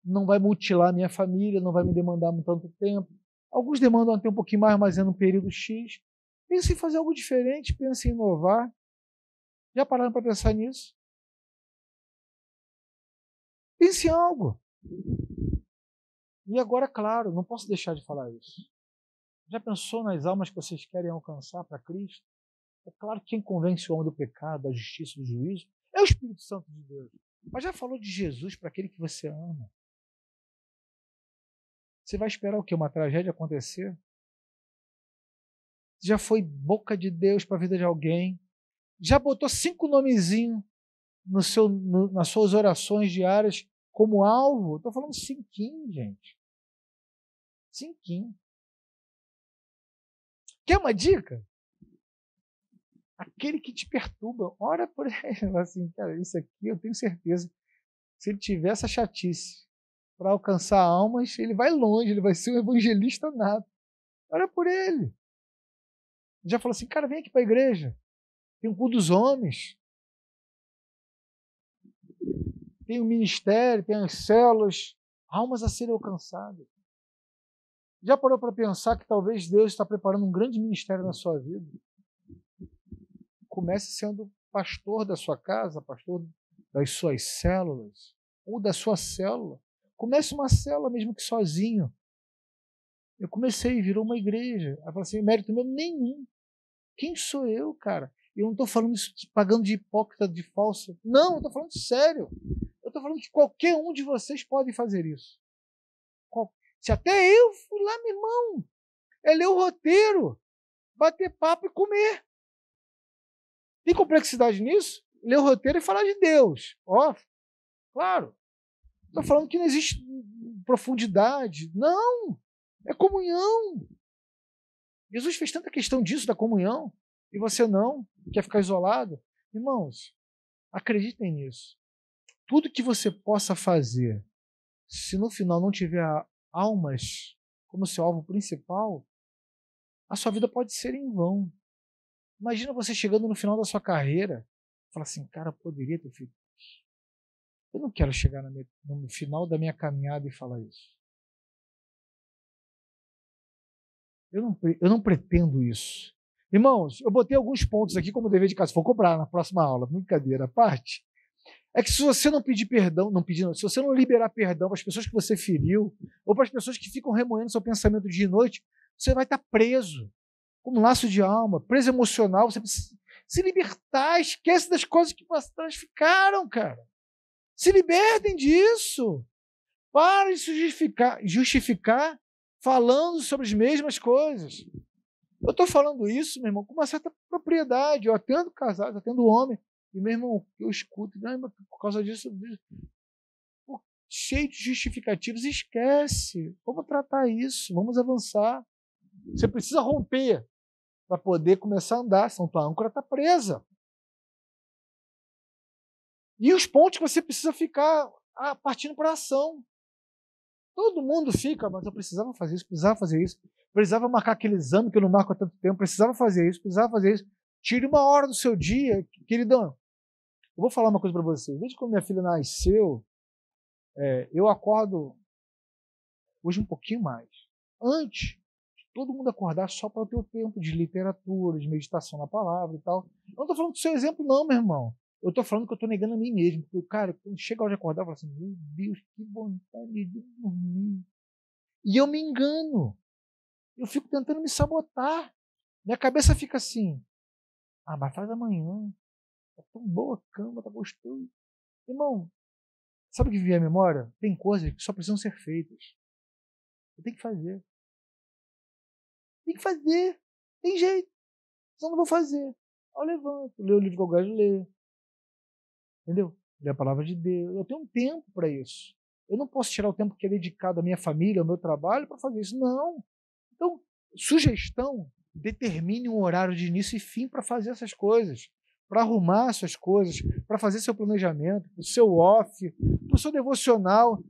Não vai mutilar minha família, não vai me demandar tanto tempo. Alguns demandam até um pouquinho mais, mas é num período X. Pense em fazer algo diferente, pense em inovar. Já pararam para pensar nisso? Pense em algo. E agora, claro, não posso deixar de falar isso. Já pensou nas almas que vocês querem alcançar para Cristo? É claro que quem convence o homem do pecado, da justiça e do juízo é o Espírito Santo de Deus. Mas já falou de Jesus para aquele que você ama. Você vai esperar o quê? Uma tragédia acontecer? Já foi boca de Deus para a vida de alguém? Já botou 5 nomezinhos nas suas orações diárias como alvo? Estou falando 5, gente. 5. Quer uma dica? Aquele que te perturba, ora por ele. Assim, cara, isso aqui eu tenho certeza. Se ele tiver essa chatice para alcançar almas, ele vai longe, ele vai ser um evangelista nato. Ora por ele. Já falou assim, cara, vem aqui para a igreja. Tem um culto dos homens. Tem um ministério, tem as células. Almas a serem alcançadas. Já parou para pensar que talvez Deus está preparando um grande ministério na sua vida? Comece sendo pastor da sua casa, pastor das suas células, ou da sua célula. Comece uma célula mesmo que sozinho. Eu comecei, virou uma igreja. Aí falei assim, mérito meu nenhum. Quem sou eu, cara? Eu não estou falando isso pagando de hipócrita, de falso. Não, eu estou falando sério. Eu estou falando que qualquer um de vocês pode fazer isso. Se até eu fui lá, meu irmão, é ler o roteiro, bater papo e comer. Tem complexidade nisso? Ler o roteiro e falar de Deus. Ó, claro. Estou falando que não existe profundidade. Não. É comunhão. Jesus fez tanta questão disso, da comunhão, e você não, quer ficar isolado. Irmãos, acreditem nisso. Tudo que você possa fazer, se no final não tiver almas como seu alvo principal, a sua vida pode ser em vão. Imagina você chegando no final da sua carreira e falar assim, cara, poderia ter feito isso. Eu não quero chegar no final da minha caminhada e falar isso. Eu não pretendo isso. Irmãos, eu botei alguns pontos aqui como dever de casa. Vou cobrar na próxima aula, brincadeira à parte. É que se você não pedir perdão, se você não liberar perdão para as pessoas que você feriu, ou para as pessoas que ficam remoendo seu pensamento dia e noite, você vai estar preso, como um laço de alma, preso emocional. Você precisa se libertar, esquece das coisas que para trás ficaram, cara. Se libertem disso. Para de se justificar falando sobre as mesmas coisas. Eu estou falando isso, meu irmão, com uma certa propriedade. Eu atendo casados, atendo homem. E, meu irmão, eu escuto, por causa disso, cheio de justificativos, esquece. Vamos tratar isso, vamos avançar. Você precisa romper para poder começar a andar, senão tua âncora está presa. E os pontos que você precisa ficar partindo para a ação. Todo mundo fica, mas eu precisava fazer isso, precisava marcar aquele exame que eu não marco há tanto tempo, precisava fazer isso. Tire uma hora do seu dia, queridão. Eu vou falar uma coisa para você. Desde quando minha filha nasceu, eu acordo hoje um pouquinho mais. Antes, todo mundo acordar só para ter o tempo de literatura, de meditação na palavra e tal. Eu não estou falando do seu exemplo, não, meu irmão. Eu estou falando que eu estou negando a mim mesmo. Porque, cara, quando chega a hora de acordar, eu falo assim, meu Deus, que vontade de dormir. E eu me engano. Eu fico tentando me sabotar. Minha cabeça fica assim, mas faz amanhã. Tá tão boa a cama, tá gostoso. Irmão, sabe o que vier à memória? Tem coisas que só precisam ser feitas. Eu tenho que fazer. Tem jeito. Só não vou fazer. Eu levanto, leio o livro que eu gosto de ler. Entendeu? Ler a palavra de Deus. Eu tenho um tempo para isso. Eu não posso tirar o tempo que é dedicado à minha família, ao meu trabalho, para fazer isso. Não. Então, sugestão, determine um horário de início e fim para fazer essas coisas, para arrumar suas coisas, para fazer seu planejamento, o seu off, o seu devocional.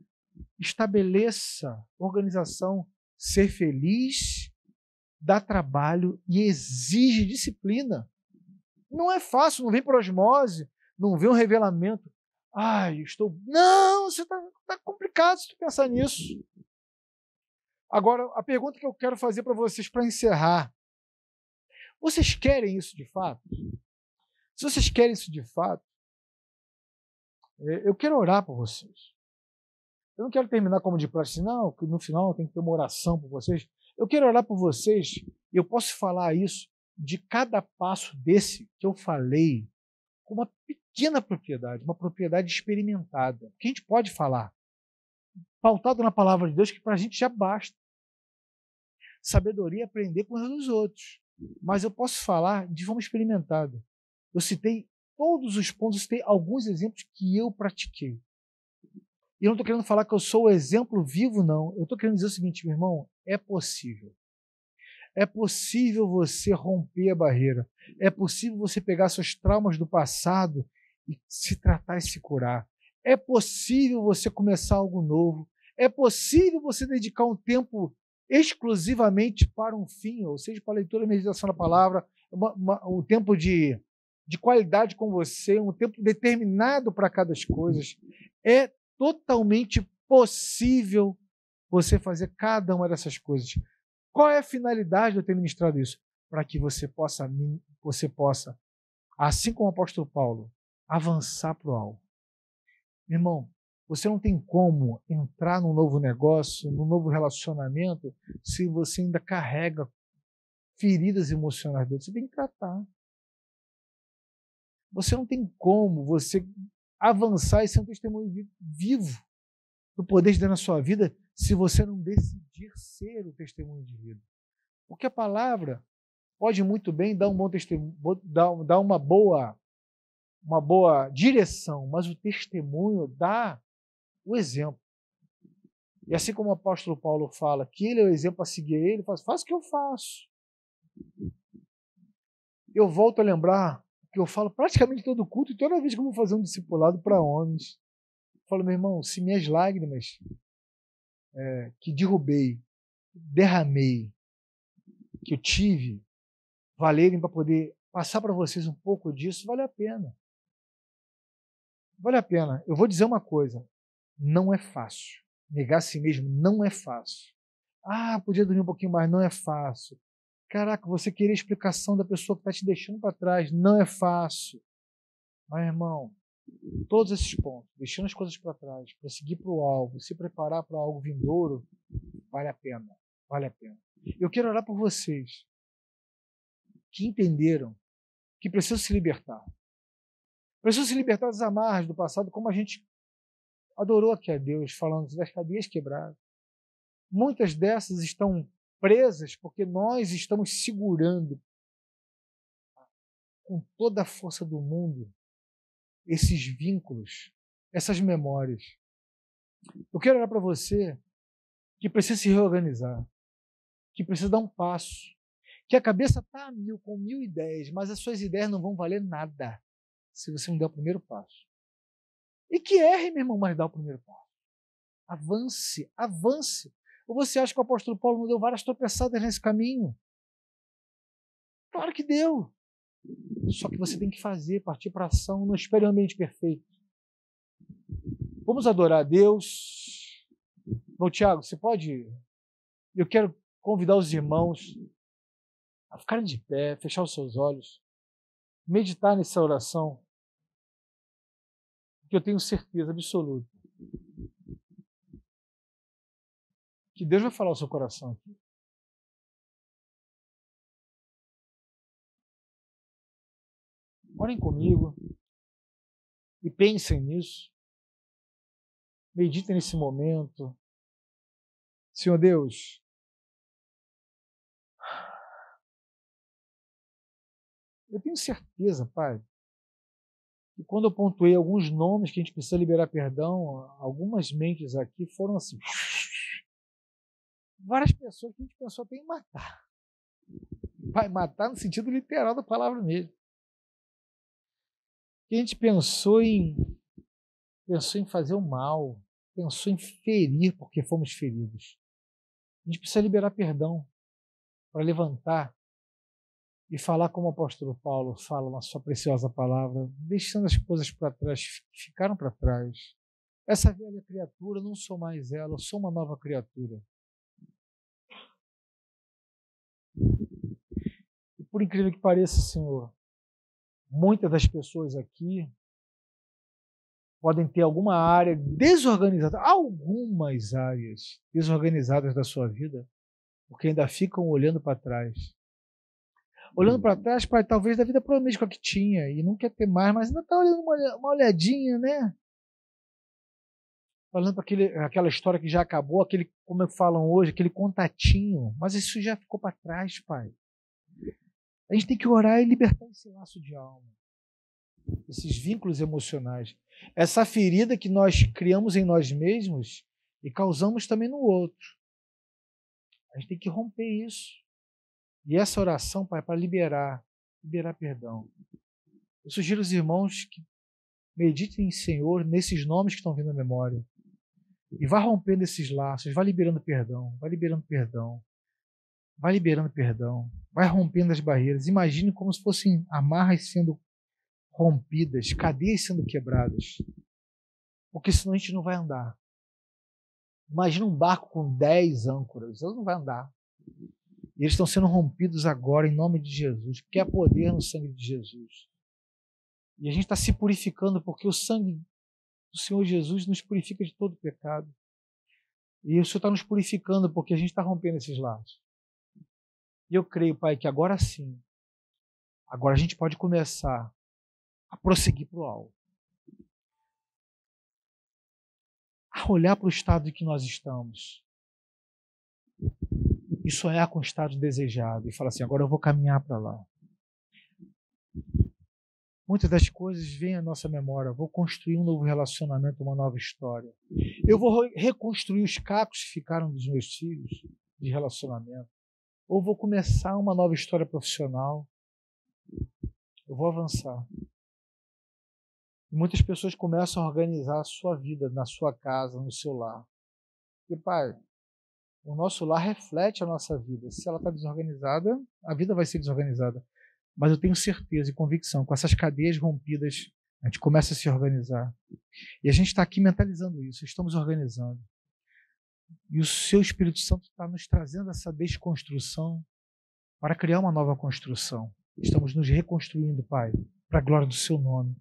Estabeleça organização. Ser feliz dá trabalho e exige disciplina. Não é fácil, não vem por osmose, não vem um revelamento. Não, você tá complicado se tu pensar nisso. Agora, a pergunta que eu quero fazer para vocês para encerrar. Vocês querem isso de fato? Se vocês querem isso de fato, eu quero orar por vocês. Eu não quero terminar como de praxe, não, que no final tem que ter uma oração por vocês. Eu quero orar por vocês, e eu posso falar isso de cada passo desse que eu falei com uma pequena propriedade, uma propriedade experimentada, que a gente pode falar, pautado na palavra de Deus, que para a gente já basta. Sabedoria é aprender com os dos outros, mas eu posso falar de forma experimentada. Eu citei todos os pontos, eu citei alguns exemplos que eu pratiquei. E eu não estou querendo falar que eu sou o exemplo vivo, não. Eu estou querendo dizer o seguinte, meu irmão, é possível. É possível você romper a barreira. É possível você pegar seus traumas do passado e se tratar e se curar. É possível você começar algo novo. É possível você dedicar um tempo exclusivamente para um fim, ou seja, para a leitura e meditação da palavra, um tempo de qualidade com você, um tempo determinado para cada coisa. É totalmente possível você fazer cada uma dessas coisas. Qual é a finalidade de eu ter ministrado isso? Para que você possa, assim como o apóstolo Paulo, avançar para o alvo. Irmão, você não tem como entrar num novo negócio, num novo relacionamento, se você ainda carrega feridas emocionais. Você tem que tratar. Você não tem como você avançar e ser um testemunho vivo do poder de Deus na sua vida se você não decidir ser o testemunho de vida. Porque a palavra pode muito bem dar um bom testemunho, dar uma boa direção, mas o testemunho dá o exemplo. E assim como o apóstolo Paulo fala que ele é o exemplo a seguir, ele fala, faz o que eu faço. Eu volto a lembrar que eu falo praticamente todo culto e toda vez que eu vou fazer um discipulado para homens, eu falo, meu irmão, se minhas lágrimas que derramei, que eu tive, valerem para poder passar para vocês um pouco disso, vale a pena. Vale a pena. Eu vou dizer uma coisa, não é fácil. Negar a si mesmo não é fácil. Ah, podia dormir um pouquinho mais, não é fácil. Caraca, você querer explicação da pessoa que está te deixando para trás, não é fácil. Mas, irmão, todos esses pontos, deixando as coisas para trás, para seguir para o alvo, se preparar para algo vindouro, vale a pena. Vale a pena. Eu quero orar por vocês que entenderam que precisam se libertar. Precisam se libertar das amarras do passado, como a gente adorou aqui a Deus, falando das cadeias quebradas. Muitas dessas estão presas porque nós estamos segurando com toda a força do mundo esses vínculos, essas memórias. Eu quero orar para você que precisa se reorganizar, que precisa dar um passo, que a cabeça está a mil, com 1000 ideias, mas as suas ideias não vão valer nada se você não der o primeiro passo. E que erre, meu irmão, mas dá o primeiro passo. Avance, avance. Ou você acha que o apóstolo Paulo não deu várias tropeçadas nesse caminho? Claro que deu. Só que você tem que fazer, partir para a ação, não espere um ambiente perfeito. Vamos adorar a Deus. Bom, Tiago, você pode... Eu quero convidar os irmãos a ficarem de pé, fechar os seus olhos, meditar nessa oração, que eu tenho certeza absoluta que Deus vai falar ao seu coração aqui. Orem comigo e pensem nisso. Meditem nesse momento. Senhor Deus, eu tenho certeza, Pai, que quando eu pontuei alguns nomes que a gente precisa liberar perdão, algumas mentes aqui foram assim. Várias pessoas que a gente pensou até em matar. Pai, matar no sentido literal da palavra mesmo. Que a gente pensou em fazer o mal, pensou em ferir porque fomos feridos. A gente precisa liberar perdão para levantar e falar como o apóstolo Paulo fala na sua preciosa palavra, deixando as coisas para trás, que ficaram para trás. Essa velha criatura, não sou mais ela, eu sou uma nova criatura. E por incrível que pareça, Senhor, muitas das pessoas aqui podem ter alguma área desorganizada, algumas áreas desorganizadas da sua vida, porque ainda ficam olhando para trás. Olhando para trás, pai, talvez da vida promíscua que tinha e não quer ter mais, mas ainda está olhando uma olhadinha, né? Falando para aquela história que já acabou, aquele, como falam hoje, aquele contatinho, mas isso já ficou para trás, pai. A gente tem que orar e libertar esse laço de alma, esses vínculos emocionais, essa ferida que nós criamos em nós mesmos e causamos também no outro. A gente tem que romper isso. E essa oração, pai, é para liberar perdão. Eu sugiro aos irmãos que meditem, Senhor, nesses nomes que estão vindo à memória. E vá rompendo esses laços, vá liberando perdão, vai liberando perdão, vai liberando perdão, vai rompendo as barreiras. Imagine como se fossem amarras sendo rompidas, cadeias sendo quebradas. Porque senão a gente não vai andar. Imagina um barco com 10 âncoras, ele não vai andar. E eles estão sendo rompidos agora em nome de Jesus, porque há poder no sangue de Jesus. E a gente está se purificando porque o sangue do Senhor Jesus nos purifica de todo pecado. E o Senhor está nos purificando porque a gente está rompendo esses laços. E eu creio, Pai, que agora sim, agora a gente pode começar a prosseguir para o alvo. A olhar para o estado em que nós estamos. E sonhar com o estado desejado. E falar assim, agora eu vou caminhar para lá. Muitas das coisas vêm à nossa memória. Vou construir um novo relacionamento, uma nova história. Eu vou reconstruir os cacos que ficaram dos meus filhos de relacionamento. Ou vou começar uma nova história profissional. Eu vou avançar. E muitas pessoas começam a organizar a sua vida na sua casa, no seu lar. Porque, pai, o nosso lar reflete a nossa vida. Se ela está desorganizada, a vida vai ser desorganizada. Mas eu tenho certeza e convicção, com essas cadeias rompidas, a gente começa a se organizar. E a gente está aqui mentalizando isso, estamos organizando. E o seu Espírito Santo está nos trazendo essa desconstrução para criar uma nova construção. Estamos nos reconstruindo, Pai, para a glória do seu nome.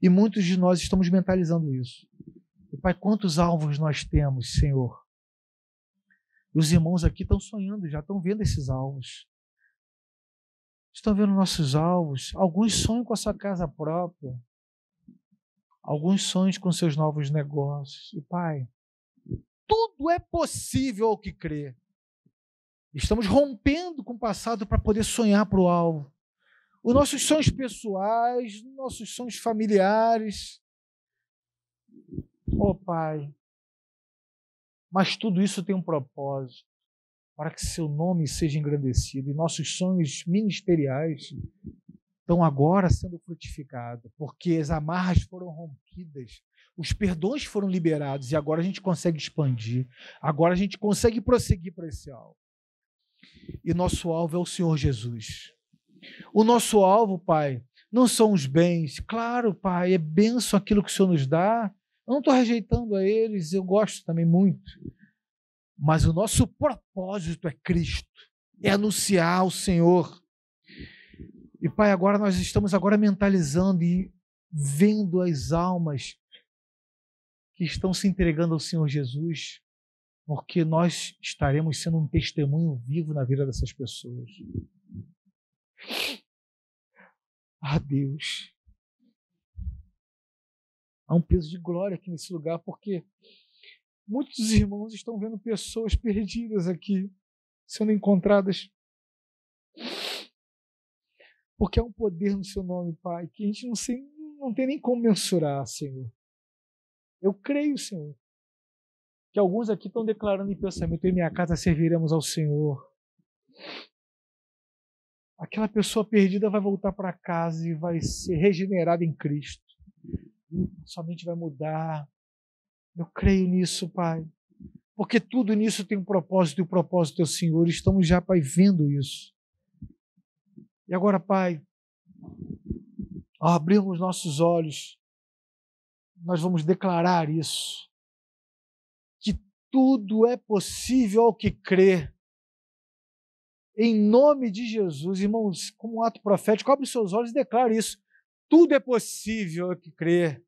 E muitos de nós estamos mentalizando isso. E, Pai, quantos alvos nós temos, Senhor? E os irmãos aqui estão sonhando, já estão vendo esses alvos. Estão vendo nossos alvos. Alguns sonham com a sua casa própria. Alguns sonham com seus novos negócios. E, Pai, tudo é possível ao que crê. Estamos rompendo com o passado para poder sonhar para o alvo. Os nossos sonhos pessoais, nossos sonhos familiares. Oh, Pai. Mas tudo isso tem um propósito, para que seu nome seja engrandecido. E nossos sonhos ministeriais estão agora sendo frutificados, porque as amarras foram rompidas, os perdões foram liberados, e agora a gente consegue expandir, agora a gente consegue prosseguir para esse alvo. E nosso alvo é o Senhor Jesus. O nosso alvo, Pai, não são os bens. Claro, Pai, é bênção aquilo que o Senhor nos dá. Eu não estou rejeitando a eles, eu gosto também muito. Mas o nosso propósito é Cristo, é anunciar o Senhor. E, Pai, agora nós estamos mentalizando e vendo as almas que estão se entregando ao Senhor Jesus, porque nós estaremos sendo um testemunho vivo na vida dessas pessoas. Ah, Deus. Há um peso de glória aqui nesse lugar, porque muitos irmãos estão vendo pessoas perdidas aqui, sendo encontradas. Porque há um poder no seu nome, Pai, que a gente não tem nem como mensurar, Senhor. Eu creio, Senhor, que alguns aqui estão declarando em pensamento: em minha casa serviremos ao Senhor. Aquela pessoa perdida vai voltar para casa e vai ser regenerada em Cristo. Somente vai mudar. Eu creio nisso, Pai. Porque tudo nisso tem um propósito, e o propósito é o Senhor. Estamos já, Pai, vendo isso. E agora, Pai, ao abrirmos nossos olhos, nós vamos declarar isso. Que tudo é possível ao que crê. Em nome de Jesus, irmãos, como um ato profético, abre os seus olhos e declare isso. Tudo é possível ao que crê.